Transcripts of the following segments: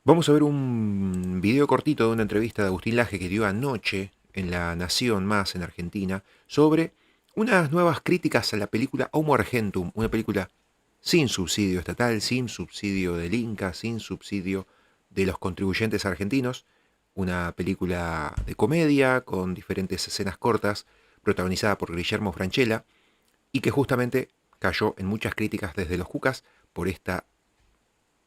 Vamos a ver un video cortito de una entrevista de Agustín Laje que dio anoche en La Nación Más en Argentina sobre unas nuevas críticas a la película Homo Argentum, una película sin subsidio estatal, sin subsidio del Inca, sin subsidio de los contribuyentes argentinos, una película de comedia con diferentes escenas cortas, protagonizada por Guillermo Francella, y que justamente cayó en muchas críticas desde los Cucas por esta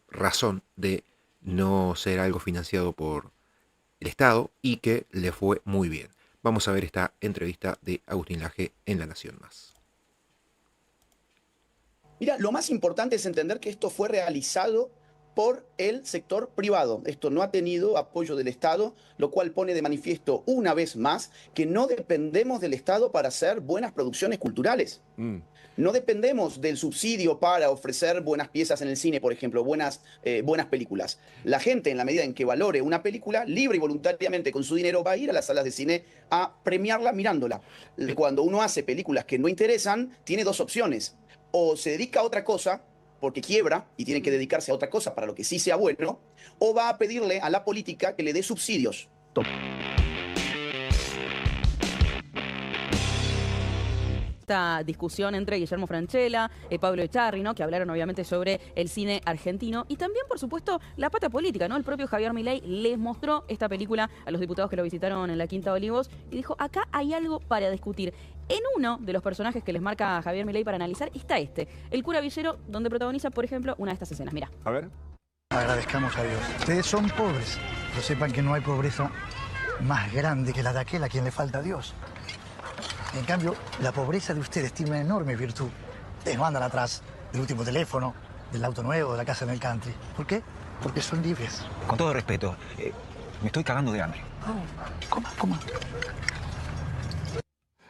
razón de no ser algo financiado por el Estado y que le fue muy bien. Vamos a ver esta entrevista de Agustín Laje en La Nación Más. Mira, lo más importante es entender que esto fue realizado por el sector privado. Esto no ha tenido apoyo del Estado, lo cual pone de manifiesto una vez más que no dependemos del Estado para hacer buenas producciones culturales. No dependemos del subsidio para ofrecer buenas piezas en el cine, por ejemplo, buenas películas. La gente, en la medida en que valore una película, libre y voluntariamente con su dinero, va a ir a las salas de cine a premiarla mirándola. Cuando uno hace películas que no interesan, tiene dos opciones. O se dedica a otra cosa, porque quiebra y tiene que dedicarse a otra cosa para lo que sí sea bueno, o va a pedirle a la política que le dé subsidios. Esta discusión entre Guillermo Francella, Pablo Echarri, ¿no? Que hablaron obviamente sobre el cine argentino y también, por supuesto, la pata política, ¿no? El propio Javier Milei les mostró esta película a los diputados que lo visitaron en la Quinta de Olivos y dijo, acá hay algo para discutir. En uno de los personajes que les marca a Javier Milei para analizar está el cura Villero, donde protagoniza, por ejemplo, una de estas escenas. Mirá. A ver. Agradezcamos a Dios. Ustedes son pobres, pero sepan que no hay pobreza más grande que la de aquel a quien le falta a Dios. En cambio, la pobreza de ustedes tiene una enorme virtud. Ustedes no andan atrás del último teléfono, del auto nuevo, de la casa en el country. ¿Por qué? Porque son libres. Con todo respeto, me estoy cagando de hambre. ¿Cómo?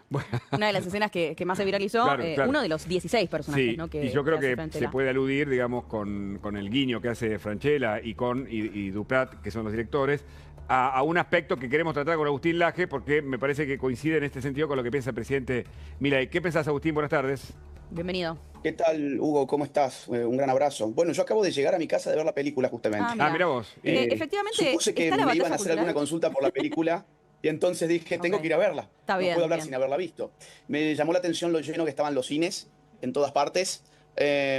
Bueno, Una de las escenas que más se viralizó, Claro. uno de los 16 personajes, sí, ¿no? y yo creo hace que Francella. se puede aludir, digamos, con el guiño que hace Francella y Duprat, que son los directores, a un aspecto que queremos tratar con Agustín Laje, porque me parece que coincide en este sentido con lo que piensa el presidente Milei. ¿Qué pensás, Agustín? Buenas tardes. Bienvenido. ¿Qué tal, Hugo? ¿Cómo estás? Un gran abrazo. Bueno, yo acabo de llegar a mi casa de ver la película justamente. Mirá vos. Efectivamente, Supuse que está la me iban batalla a hacer cultural. alguna consulta por la película y entonces dije, tengo que ir a verla. Está bien, no puedo hablar bien. sin haberla visto. Me llamó la atención lo lleno que estaban los cines en todas partes.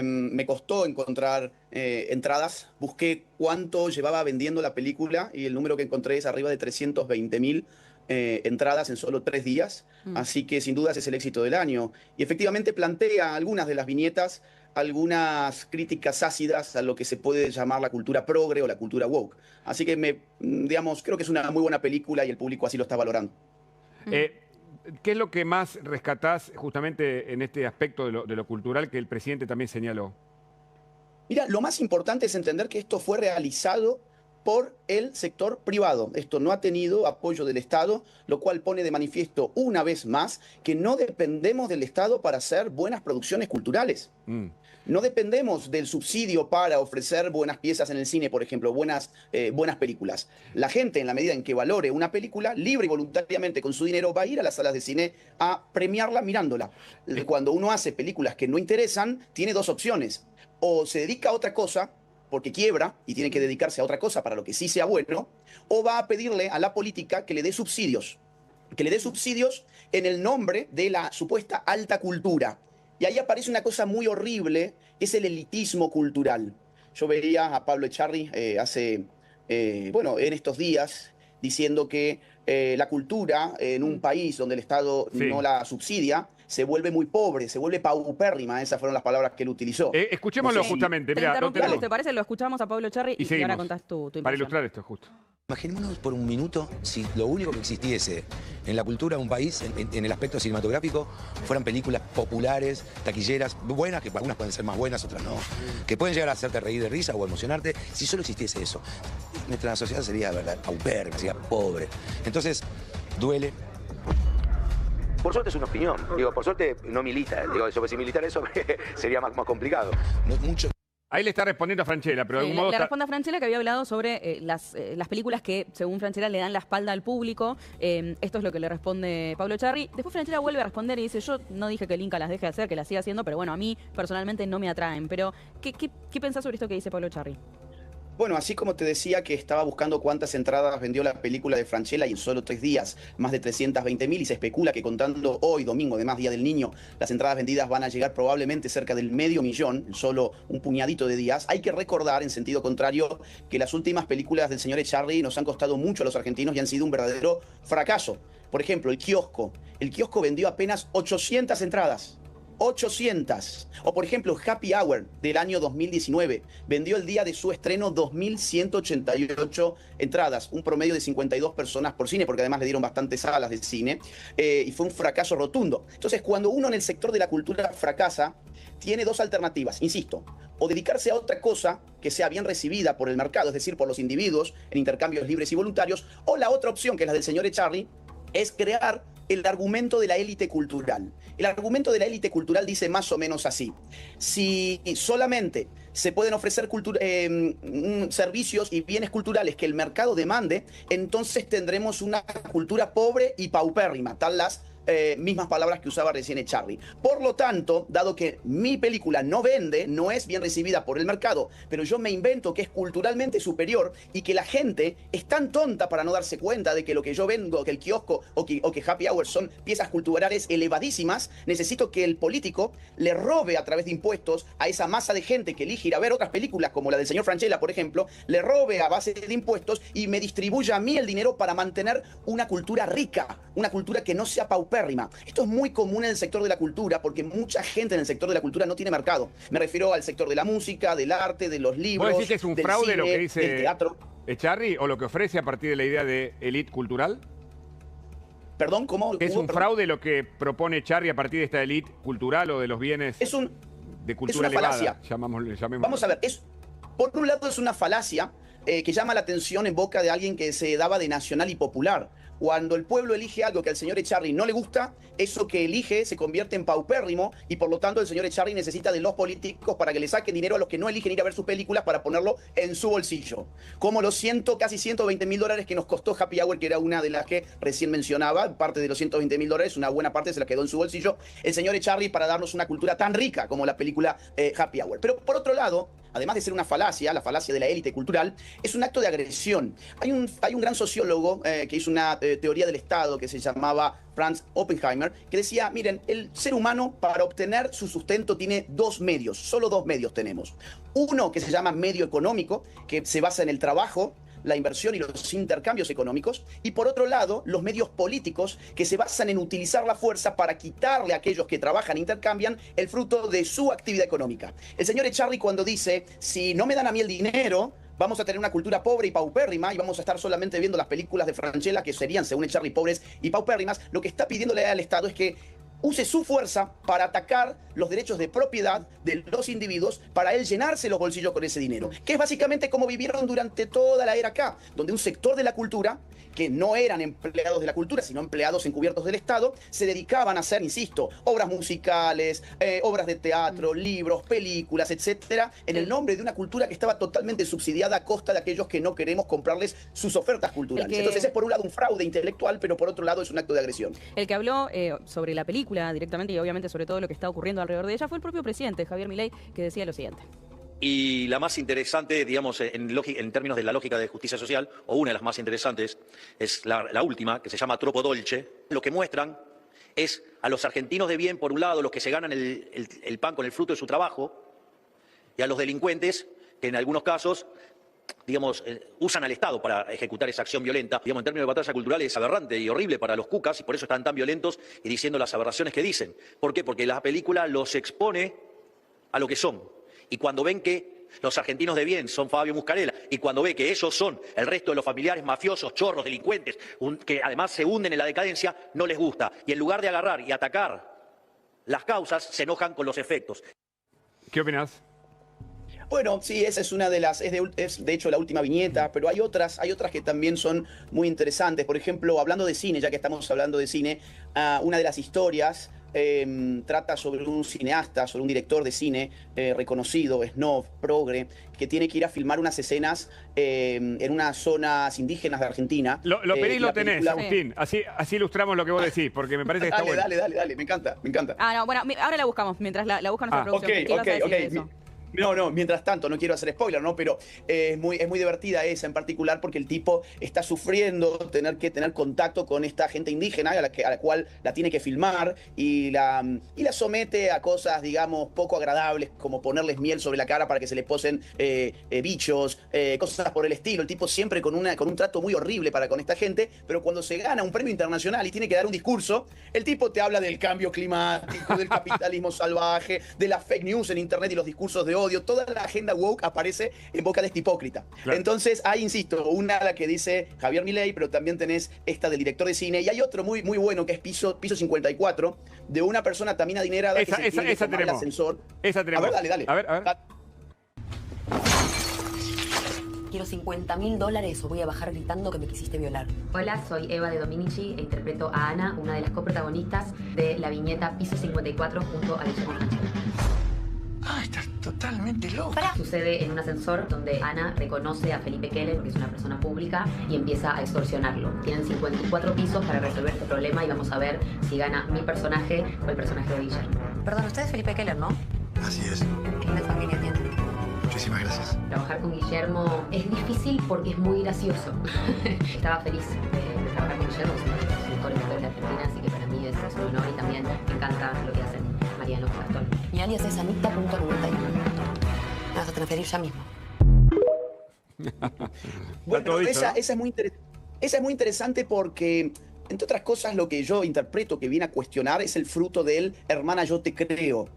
Me costó encontrar entradas. Busqué cuánto llevaba vendiendo la película y el número que encontré es arriba de 320.000 entradas en solo 3 días. Así que sin dudas es el éxito del año. Y efectivamente plantea algunas de las viñetas, algunas críticas ácidas a lo que se puede llamar la cultura progre o la cultura woke. Así que digamos, creo que es una muy buena película y el público así lo está valorando. ¿Qué es lo que más rescatás justamente en este aspecto de lo cultural que el presidente también señaló? Mira, lo más importante es entender que esto fue realizado por el sector privado. Esto no ha tenido apoyo del Estado, lo cual pone de manifiesto una vez más que no dependemos del Estado para hacer buenas producciones culturales. No dependemos del subsidio para ofrecer buenas piezas en el cine, por ejemplo, buenas películas. La gente, en la medida en que valore una película, libre y voluntariamente con su dinero, va a ir a las salas de cine a premiarla mirándola. Cuando uno hace películas que no interesan, tiene dos opciones. O se dedica a otra cosa, porque quiebra y tiene que dedicarse a otra cosa para lo que sí sea bueno, o va a pedirle a la política que le dé subsidios. Que le dé subsidios en el nombre de la supuesta alta cultura. Y ahí aparece una cosa muy horrible, que es el elitismo cultural. Yo veía a Pablo Echarri en estos días, diciendo que la cultura en un país donde el Estado Sí. no la subsidia, se vuelve muy pobre, se vuelve paupérrima. Esas fueron las palabras que él utilizó. Escuchémoslo No sé si- justamente. Te Mirá, interrumpimos, ¿te parece? Lo escuchamos a Pablo Echarri Y y seguimos. ahora contás tu Para impresión. ilustrar esto, justo. Imaginémonos por un minuto si lo único que existiese en la cultura de un país, en el aspecto cinematográfico, fueran películas populares, taquilleras, buenas, que algunas pueden ser más buenas, otras no, que pueden llegar a hacerte reír de risa o emocionarte. Si solo existiese eso, nuestra sociedad sería, ¿verdad?, paupérrima, sería pobre. Entonces, duele. Por suerte es una opinión. Digo, por suerte no milita. Digo, si militara eso sería más complicado. Mucho. Ahí le está respondiendo a Francella, pero de algún modo Le está- responde a Francella, que había hablado sobre las películas que, según Francella, le dan la espalda al público. Esto es lo que le responde Pablo Echarri. Después Francella vuelve a responder y dice, yo no dije que el Inca las deje de hacer, que las siga haciendo, pero bueno, a mí personalmente no me atraen. Pero, ¿qué pensás sobre esto que dice Pablo Echarri? Bueno, así como te decía que estaba buscando cuántas entradas vendió la película de Francella y en solo 3 días, más de 320.000, y se especula que contando hoy, domingo, además Día del Niño, las entradas vendidas van a llegar probablemente cerca del 500.000 en solo un puñadito de días. Hay que recordar, en sentido contrario, que las últimas películas del señor Echarri nos han costado mucho a los argentinos y han sido un verdadero fracaso. Por ejemplo, El Kiosco. El Kiosco vendió apenas 800 entradas. 800. O por ejemplo, Happy Hour del año 2019 vendió el día de su estreno 2.188 entradas, un promedio de 52 personas por cine, porque además le dieron bastantes salas de cine, y fue un fracaso rotundo. Entonces, cuando uno en el sector de la cultura fracasa, tiene dos alternativas, insisto, o dedicarse a otra cosa que sea bien recibida por el mercado, es decir, por los individuos, en intercambios libres y voluntarios, o la otra opción, que es la del señor Echarri, es crear el argumento de la élite cultural. El argumento de la élite cultural dice más o menos así: si solamente se pueden ofrecer servicios y bienes culturales que el mercado demande, entonces tendremos una cultura pobre y paupérrima, tal las mismas palabras que usaba recién Echarri. Por lo tanto, dado que mi película no vende, no es bien recibida por el mercado, pero yo me invento que es culturalmente superior y que la gente es tan tonta para no darse cuenta de que lo que yo vendo, que el kiosco o que Happy Hour son piezas culturales elevadísimas, necesito que el político le robe a través de impuestos a esa masa de gente que elige ir a ver otras películas como la del señor Francella, por ejemplo, le robe a base de impuestos y me distribuya a mí el dinero para mantener una cultura rica, una cultura que no sea paupérrima. Esto es muy común en el sector de la cultura porque mucha gente en el sector de la cultura no tiene mercado. Me refiero al sector de la música, del arte, de los libros, ¿Vos decís que es un del fraude cine, lo que del dice teatro? Echarri o lo que ofrece a partir de la idea de élite cultural? Perdón, ¿cómo? ¿Es un Perdón. fraude lo que propone Echarri a partir de esta élite cultural o de los bienes de cultura es una elevada? falacia. Llamémosle. Vamos a ver, por un lado es una falacia que llama la atención en boca de alguien que se daba de nacional y popular. Cuando el pueblo elige algo que al señor Echarri no le gusta, eso que elige se convierte en paupérrimo y por lo tanto el señor Echarri necesita de los políticos para que le saquen dinero a los que no eligen ir a ver sus películas para ponerlo en su bolsillo. Como los casi 120.000 dólares que nos costó Happy Hour, que era una de las que recién mencionaba, parte de los 120.000 dólares, una buena parte se la quedó en su bolsillo el señor Echarri para darnos una cultura tan rica como la película Happy Hour. Pero por otro lado, además de ser una falacia, la falacia de la élite cultural, es un acto de agresión. Hay un gran sociólogo que hizo una teoría del Estado que se llamaba Franz Oppenheimer, que decía, miren, el ser humano para obtener su sustento tiene dos medios, solo dos medios tenemos. Uno que se llama medio económico, que se basa en el trabajo, la inversión y los intercambios económicos, y por otro lado, los medios políticos que se basan en utilizar la fuerza para quitarle a aquellos que trabajan e intercambian el fruto de su actividad económica. El señor Echarri cuando dice, si no me dan a mí el dinero, vamos a tener una cultura pobre y paupérrima y vamos a estar solamente viendo las películas de Francella que serían, según Echarri, pobres y paupérrimas, lo que está pidiéndole al Estado es que use su fuerza para atacar los derechos de propiedad de los individuos para él llenarse los bolsillos con ese dinero. Que es básicamente como vivieron durante toda la era acá, donde un sector de la cultura, que no eran empleados de la cultura, sino empleados encubiertos del Estado, se dedicaban a hacer, insisto, obras musicales, obras de teatro, libros, películas, etcétera, en el nombre de una cultura que estaba totalmente subsidiada a costa de aquellos que no queremos comprarles sus ofertas culturales. Entonces es por un lado un fraude intelectual, pero por otro lado es un acto de agresión. El que habló sobre la película directamente y obviamente sobre todo lo que está ocurriendo alrededor de ella fue el propio presidente, Javier Milei, que decía lo siguiente. Y la más interesante, digamos, en términos de la lógica de justicia social, o una de las más interesantes, es la última, que se llama Troppo Dolce. Lo que muestran es a los argentinos de bien, por un lado, los que se ganan el pan con el fruto de su trabajo, y a los delincuentes, que en algunos casos, digamos, usan al Estado para ejecutar esa acción violenta. Digamos, en términos de batalla cultural es aberrante y horrible para los cucas, y por eso están tan violentos y diciendo las aberraciones que dicen. ¿Por qué? Porque la película los expone a lo que son. Y cuando ven que los argentinos de bien son Fabio Muscarella, y cuando ve que ellos son el resto de los familiares mafiosos, chorros, delincuentes, que además se hunden en la decadencia, no les gusta. Y en lugar de agarrar y atacar las causas, se enojan con los efectos. ¿Qué opinás? Bueno, sí, esa es una de las, es de hecho la última viñeta, pero hay otras que también son muy interesantes. Por ejemplo, hablando de cine, ya que estamos hablando de cine, una de las historias trata sobre un cineasta, sobre un director de cine reconocido, snob, progre, que tiene que ir a filmar unas escenas en unas zonas indígenas de Argentina. Lo pedís, lo tenés, película... Agustín. Así ilustramos lo que vos decís, porque me parece que está bueno. Dale, me encanta. Ah, no, bueno, ahora la buscamos, mientras la busca nuestra producción. ¿Qué ibas a decir de eso? No, mientras tanto, no quiero hacer spoiler, ¿no? Pero es muy divertida esa en particular porque el tipo está sufriendo tener que tener contacto con esta gente indígena a la cual la tiene que filmar y la somete a cosas, digamos, poco agradables, como ponerles miel sobre la cara para que se le posen bichos, cosas por el estilo. El tipo siempre con un trato muy horrible para con esta gente, pero cuando se gana un premio internacional y tiene que dar un discurso, el tipo te habla del cambio climático, del capitalismo salvaje, de las fake news en internet y los discursos de odio. Toda la agenda woke aparece en boca de este hipócrita. Claro. Entonces, hay, insisto, una la que dice Javier Milei, pero también tenés esta del director de cine, y hay otro muy, muy bueno que es Piso 54, de una persona también adinerada que se tiene que tomar el tenemos. ascensor. Esa tenemos. A ver, dale. A ver. Quiero $50.000 o voy a bajar gritando que me quisiste violar. Hola, soy Eva de Dominici e interpreto a Ana, una de las coprotagonistas de la viñeta Piso 54 junto a Guillermo Franchella. Ah, estás totalmente loca. Sucede en un ascensor donde Ana reconoce a Felipe Keller porque es una persona pública y empieza a extorsionarlo. Tienen 54 pisos para resolver este problema y vamos a ver si gana mi personaje o el personaje de Guillermo. Perdón, usted es Felipe Keller, ¿no? Así es. ¿Qué linda familia tiene? Muchísimas gracias. Trabajar con Guillermo es difícil porque es muy gracioso. Estaba feliz de trabajar con Guillermo, es uno de los mejores actores de Argentina, así que para mí es un honor y también me encanta lo que hacen Mariano y Gastón. Mi alias es Anita.91. Me vas a transferir ya mismo. Bueno, dicho, esa ¿no? es muy interesante porque, entre otras cosas, lo que yo interpreto que viene a cuestionar es el fruto del hermana yo te creo.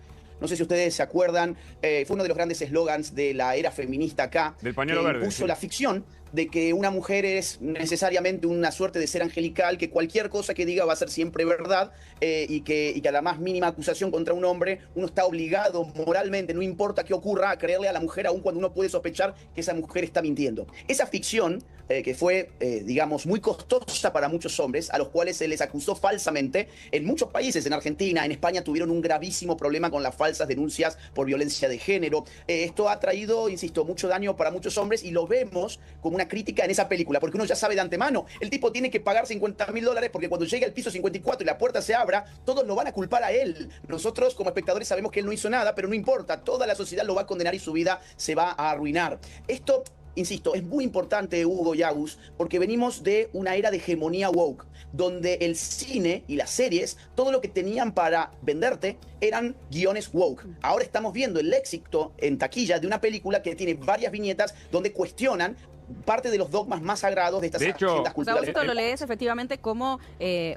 No sé si ustedes se acuerdan, fue uno de los grandes eslogans de la era feminista acá. Del pañuelo que verde, impuso sí. la ficción de que una mujer es necesariamente una suerte de ser angelical, que cualquier cosa que diga va a ser siempre verdad, y que a la más mínima acusación contra un hombre, uno está obligado moralmente, no importa qué ocurra, a creerle a la mujer aun cuando uno puede sospechar que esa mujer está mintiendo. Esa ficción, que fue, digamos, muy costosa para muchos hombres, a los cuales se les acusó falsamente, en muchos países, en Argentina, en España, tuvieron un gravísimo problema con las falsas denuncias por violencia de género. Esto ha traído, insisto, mucho daño para muchos hombres y lo vemos como una crítica en esa película, porque uno ya sabe de antemano, el tipo tiene que pagar $50.000 porque cuando llegue al piso 54 y la puerta se abra, todos lo van a culpar a él. Nosotros como espectadores sabemos que él no hizo nada, pero no importa, toda la sociedad lo va a condenar y su vida se va a arruinar. Esto, insisto, es muy importante, Hugo y Agus, porque venimos de una era de hegemonía woke, donde el cine y las series, todo lo que tenían para venderte eran guiones woke. Ahora estamos viendo el éxito en taquilla de una película que tiene varias viñetas donde cuestionan parte de los dogmas más sagrados de estas De hecho, agendas O sea, vos culturales. esto lo lees efectivamente como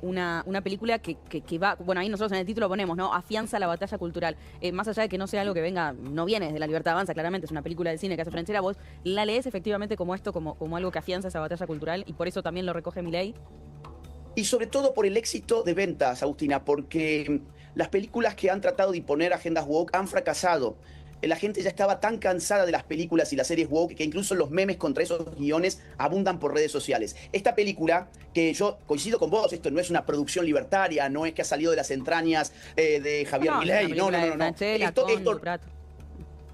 una película que va, bueno, ahí nosotros en el título ponemos, ¿no? Afianza la batalla cultural. Más allá de que no sea algo que venga, no viene desde La Libertad Avanza, claramente es una película de cine que hace Franchella, vos la lees efectivamente como esto, como algo que afianza esa batalla cultural y por eso también lo recoge Milei. Y sobre todo por el éxito de ventas, Agustina, porque las películas que han tratado de imponer agendas woke han fracasado. La gente ya estaba tan cansada de las películas y las series woke que incluso los memes contra esos guiones abundan por redes sociales. Esta película, que yo coincido con vos, esto no es una producción libertaria, no es que ha salido de las entrañas de Javier Milei, no. Franchella, con Duprat.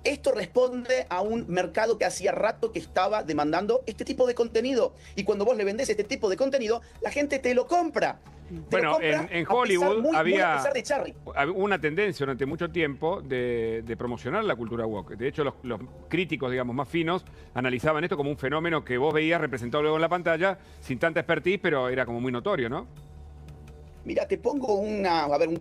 Esto responde a un mercado que hacía rato que estaba demandando este tipo de contenido. Y cuando vos le vendés este tipo de contenido, la gente te lo compra. Bueno, en Hollywood había a pesar de Charlie. una tendencia durante mucho tiempo de promocionar la cultura woke. De hecho, los críticos, digamos, más finos analizaban esto como un fenómeno que vos veías representado luego en la pantalla, sin tanta expertise, pero era como muy notorio, ¿no? Mira, te pongo un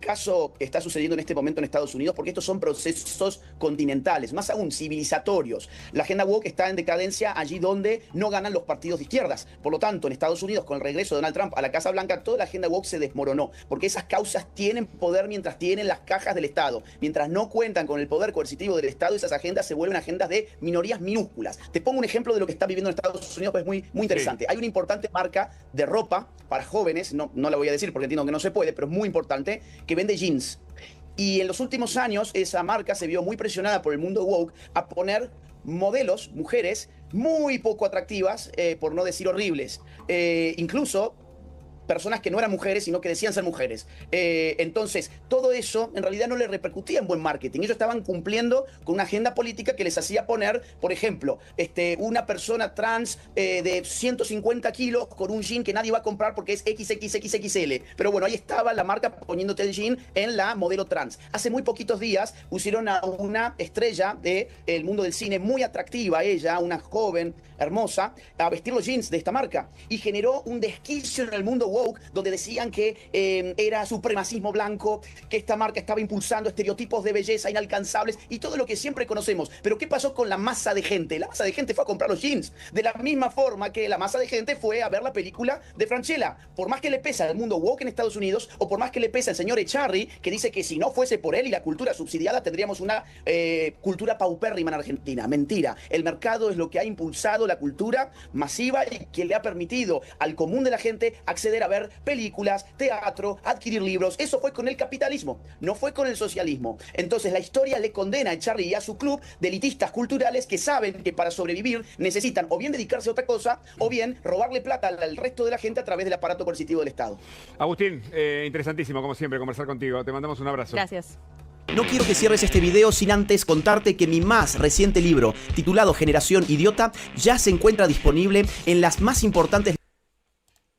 caso que está sucediendo en este momento en Estados Unidos, porque estos son procesos continentales, más aún civilizatorios. La agenda woke está en decadencia allí donde no ganan los partidos de izquierdas. Por lo tanto, en Estados Unidos, con el regreso de Donald Trump a la Casa Blanca, toda la agenda woke se desmoronó, porque esas causas tienen poder mientras tienen las cajas del Estado. Mientras no cuentan con el poder coercitivo del Estado, esas agendas se vuelven agendas de minorías minúsculas. Te pongo un ejemplo de lo que está viviendo en Estados Unidos, pues es muy, muy interesante. Sí. Hay una importante marca de ropa para jóvenes, no la voy a decir porque entiendo que no se puede, pero es muy importante, que vende jeans. Y en los últimos años esa marca se vio muy presionada por el mundo woke a poner modelos, mujeres, muy poco atractivas, por no decir horribles. Incluso personas que no eran mujeres, sino que decían ser mujeres. Entonces, todo eso en realidad no le repercutía en buen marketing. Ellos estaban cumpliendo con una agenda política que les hacía poner, por ejemplo, una persona trans de 150 kilos con un jean que nadie va a comprar porque es XXXXL. Pero bueno, ahí estaba la marca poniéndote el jean en la modelo trans. Hace muy poquitos días pusieron a una estrella del mundo del cine muy atractiva, ella, una joven hermosa, a vestir los jeans de esta marca. Y generó un desquicio en el mundo woke, donde decían que era supremacismo blanco, que esta marca estaba impulsando estereotipos de belleza inalcanzables y todo lo que siempre conocemos. Pero ¿qué pasó con la masa de gente? La masa de gente fue a comprar los jeans. De la misma forma que la masa de gente fue a ver la película de Francella. Por más que le pesa al mundo woke en Estados Unidos, o por más que le pesa al señor Echarri, que dice que si no fuese por él y la cultura subsidiada, tendríamos una cultura paupérrima en Argentina. Mentira. El mercado es lo que ha impulsado la cultura masiva y que le ha permitido al común de la gente acceder a ver películas, teatro, adquirir libros. Eso fue con el capitalismo, no fue con el socialismo. Entonces la historia le condena a Echarri y a su club de elitistas culturales que saben que para sobrevivir necesitan o bien dedicarse a otra cosa o bien robarle plata al resto de la gente a través del aparato coercitivo del Estado. Agustín, interesantísimo como siempre conversar contigo. Te mandamos un abrazo. Gracias. No quiero que cierres este video sin antes contarte que mi más reciente libro, titulado Generación Idiota, ya se encuentra disponible en las más importantes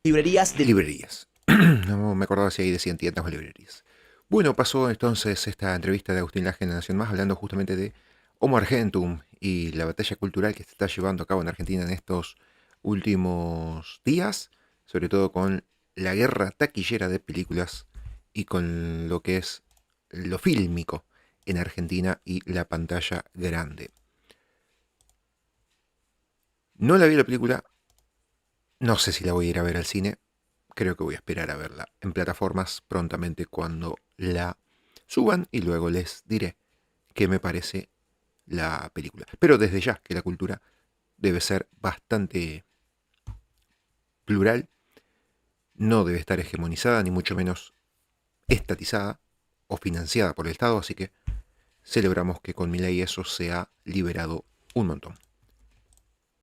librerías de... Librerías. No me acordaba si ahí decían tiendas o librerías. Bueno, pasó entonces esta entrevista de Agustín Laje en La Nación Más, hablando justamente de Homo Argentum y la batalla cultural que se está llevando a cabo en Argentina en estos últimos días, sobre todo con la guerra taquillera de películas y con lo que es lo fílmico en Argentina y la pantalla grande. No la vi la película, no sé si la voy a ir a ver al cine, creo que voy a esperar a verla en plataformas prontamente cuando la suban y luego les diré qué me parece la película. Pero desde ya que la cultura debe ser bastante plural, no debe estar hegemonizada ni mucho menos estatizada o financiada por el Estado, así que celebramos que con Milei eso se ha liberado un montón.